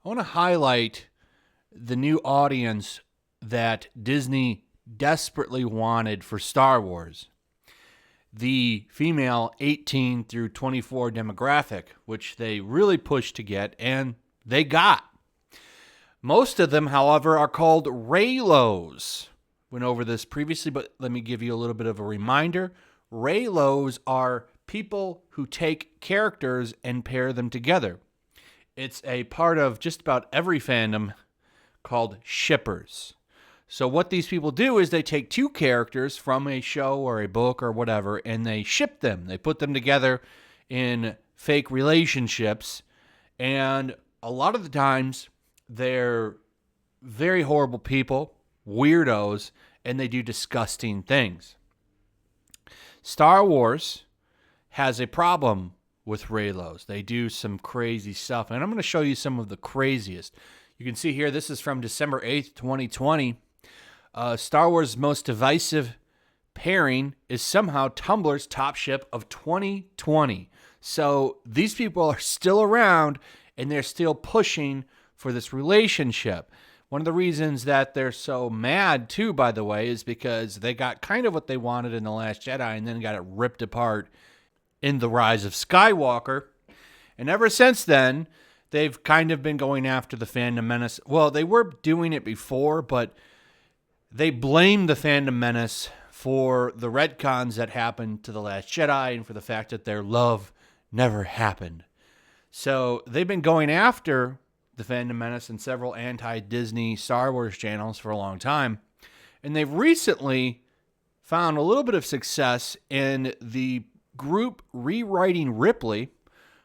I want to highlight the new audience that Disney desperately wanted for Star Wars. The female 18 through 24 demographic, which they really pushed to get, and they got. Most of them, however, are called Reylos. Went over this previously, but let me give you a little bit of a reminder. Reylos are people who take characters and pair them together. It's a part of just about every fandom called shippers. So what these people do is they take two characters from a show or a book or whatever, and they ship them. They put them together in fake relationships, and a lot of the times they're very horrible people, weirdos, and they do disgusting things. Star Wars has a problem with Reylos. They do some crazy stuff, and I'm going to show you some of the craziest. You can see here, this is from December 8th, 2020. Star Wars' most divisive pairing is somehow Tumblr's top ship of 2020. So these people are still around, and they're still pushing for this relationship. One of the reasons that they're so mad, too, by the way, is because they got kind of what they wanted in The Last Jedi and then got it ripped apart in The Rise of Skywalker. And ever since then, they've kind of been going after the Phantom Menace. Well, they were doing it before, but they blamed the Phantom Menace for the retcons that happened to The Last Jedi and for the fact that their love never happened. So they've been going after the Phantom Menace and several anti-Disney Star Wars channels for a long time. And they've recently found a little bit of success in the group Rewriting Ripley,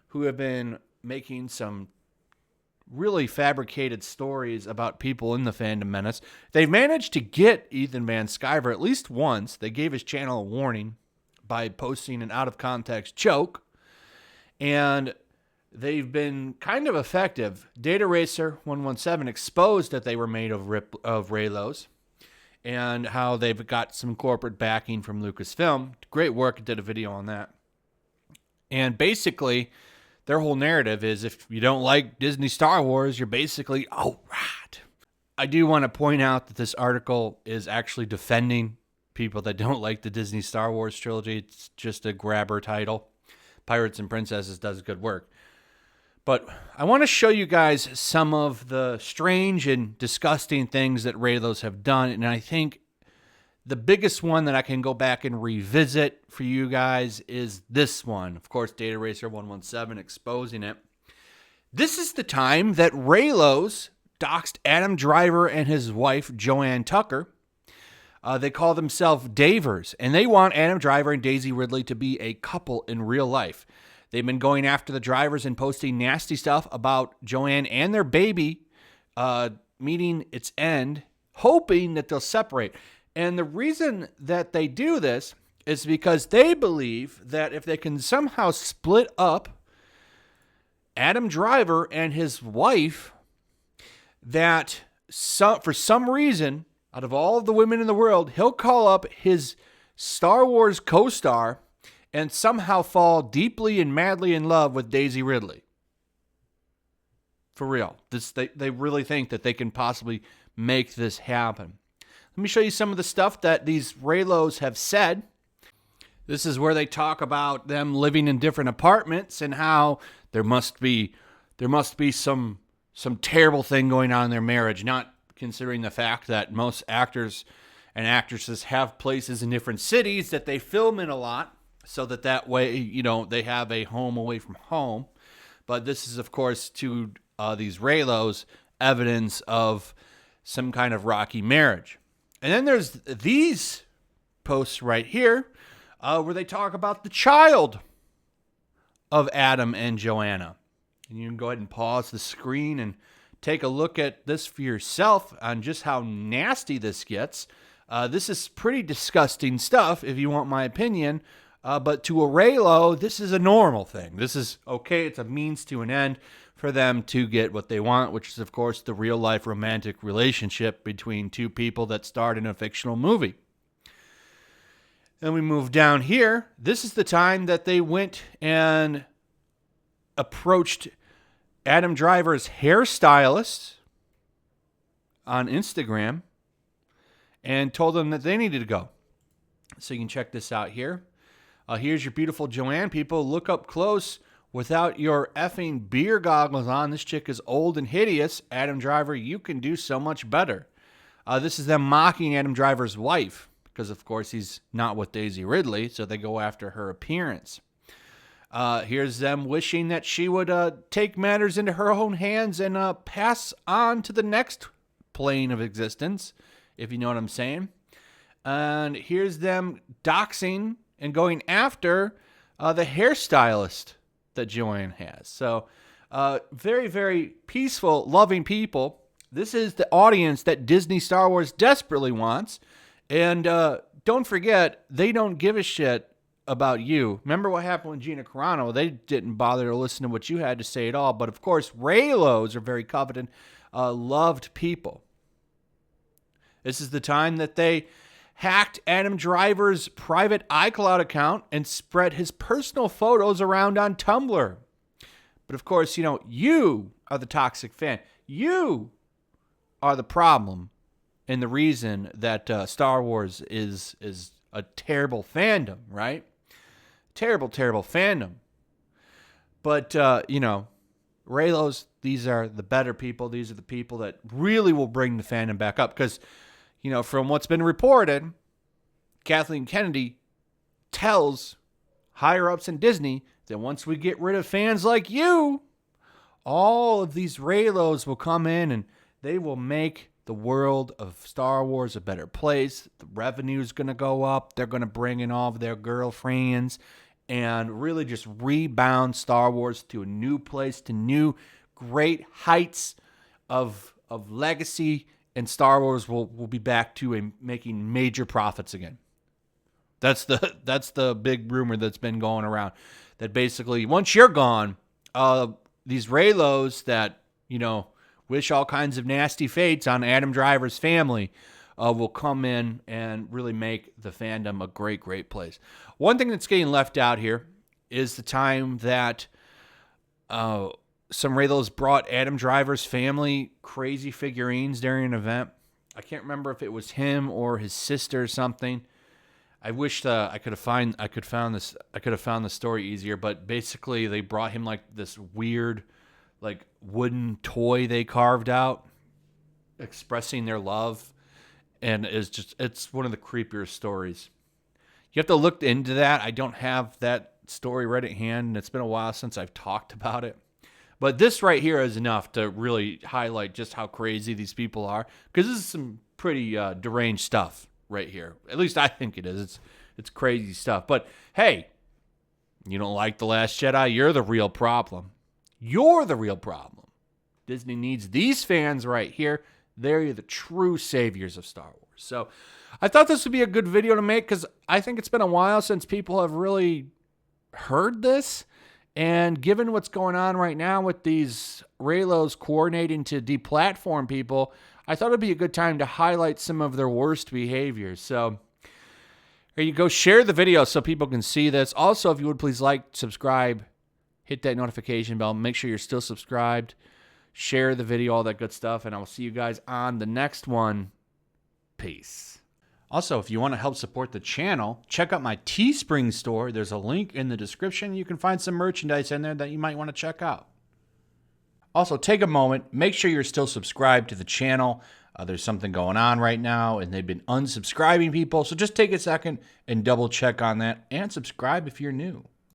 who have been making some really fabricated stories about people in the Phantom Menace. They've managed to get Ethan Van Sciver at least once. They gave his channel a warning by posting an out-of-context joke, and they've been kind of effective. Data Racer 117 exposed that they were made of Reylos and how they've got some corporate backing from Lucasfilm. Great work, did a video on that. And basically, their whole narrative is if you don't like Disney Star Wars, you're basically, oh, right. I do want to point out that this article is actually defending people that don't like the Disney Star Wars trilogy. It's just a grabber title. Pirates and Princesses does good work. But I want to show you guys some of the strange and disgusting things that Reylos have done. And I think the biggest one that I can go back and revisit for you guys is this one. Of course, Data Racer 117 exposing it. This is the time that Reylos doxed Adam Driver and his wife, Joanne Tucker. They call themselves Davers, and they want Adam Driver and Daisy Ridley to be a couple in real life. They've been going after the Drivers and posting nasty stuff about Joanne and their baby meeting its end, hoping that they'll separate. And the reason that they do this is because they believe that if they can somehow split up Adam Driver and his wife, that for some reason, out of all of the women in the world, he'll call up his Star Wars co-star and somehow fall deeply and madly in love with Daisy Ridley. For real. They really think that they can possibly make this happen. Let me show you some of the stuff that these Reylos have said. This is where they talk about them living in different apartments and how there must be some terrible thing going on in their marriage, not considering the fact that most actors and actresses have places in different cities that they film in a lot, so that way, they have a home away from home. But this is, of course, to these Reylos, evidence of some kind of rocky marriage. And then there's these posts right here where they talk about the child of Adam and Joanna. And you can go ahead and pause the screen and take a look at this for yourself on just how nasty this gets. This is pretty disgusting stuff, if you want my opinion. But to a Reylo, this is a normal thing. This is okay. It's a means to an end for them to get what they want, which is, of course, the real-life romantic relationship between two people that starred in a fictional movie. Then we move down here. This is the time that they went and approached Adam Driver's hairstylist on Instagram and told them that they needed to go. So you can check this out here. Here's your beautiful Joanne. People, look up close without your effing beer goggles on. This chick is old and hideous. Adam Driver, you can do so much better. This is them mocking Adam Driver's wife because, of course, he's not with Daisy Ridley, so they go after her appearance. Here's them wishing that she would take matters into her own hands and pass on to the next plane of existence, if you know what I'm saying. And here's them doxing and going after the hairstylist that Joanne has. So very, very peaceful, loving people. This is the audience that Disney Star Wars desperately wants. And don't forget, they don't give a shit about you. Remember what happened with Gina Carano? They didn't bother to listen to what you had to say at all. But of course, Reylos are very coveted, loved people. This is the time that they hacked Adam Driver's private iCloud account and spread his personal photos around on Tumblr. But of course, you are the toxic fan. You are the problem and the reason that Star Wars is a terrible fandom, right? Terrible, terrible fandom. But, Reylos, these are the better people. These are the people that really will bring the fandom back up. Because, from what's been reported, Kathleen Kennedy tells higher-ups in Disney that once we get rid of fans like you, all of these Reylos will come in and they will make the world of Star Wars a better place. The revenue's going to go up. They're going to bring in all of their girlfriends and really just rebound Star Wars to a new place, to new great heights of legacy, and Star Wars will be back to making major profits again. That's the big rumor that's been going around. That basically, once you're gone, these Reylos that, wish all kinds of nasty fates on Adam Driver's family will come in and really make the fandom a great, great place. One thing that's getting left out here is the time that some Reylos brought Adam Driver's family crazy figurines during an event. I can't remember if it was him or his sister or something. I wish I could have found the story easier, but basically they brought him like this weird wooden toy they carved out expressing their love, and it's one of the creepier stories. You have to look into that. I don't have that story right at hand, and it's been a while since I've talked about it. But this right here is enough to really highlight just how crazy these people are, because this is some pretty deranged stuff right here. At least I think it is. It's crazy stuff. But hey, you don't like The Last Jedi? You're the real problem. You're the real problem. Disney needs these fans right here. They're the true saviors of Star Wars. So I thought this would be a good video to make because I think it's been a while since people have really heard this. And given what's going on right now with these Reylos coordinating to deplatform people, I thought it'd be a good time to highlight some of their worst behaviors. So here you go. Share the video so people can see this. Also, if you would please like, subscribe, hit that notification bell. Make sure you're still subscribed. Share the video, all that good stuff. And I will see you guys on the next one. Peace. Also, if you want to help support the channel, check out my Teespring store. There's a link in the description. You can find some merchandise in there that you might want to check out. Also, take a moment. Make sure you're still subscribed to the channel. There's something going on right now, and they've been unsubscribing people. So just take a second and double check on that and subscribe if you're new.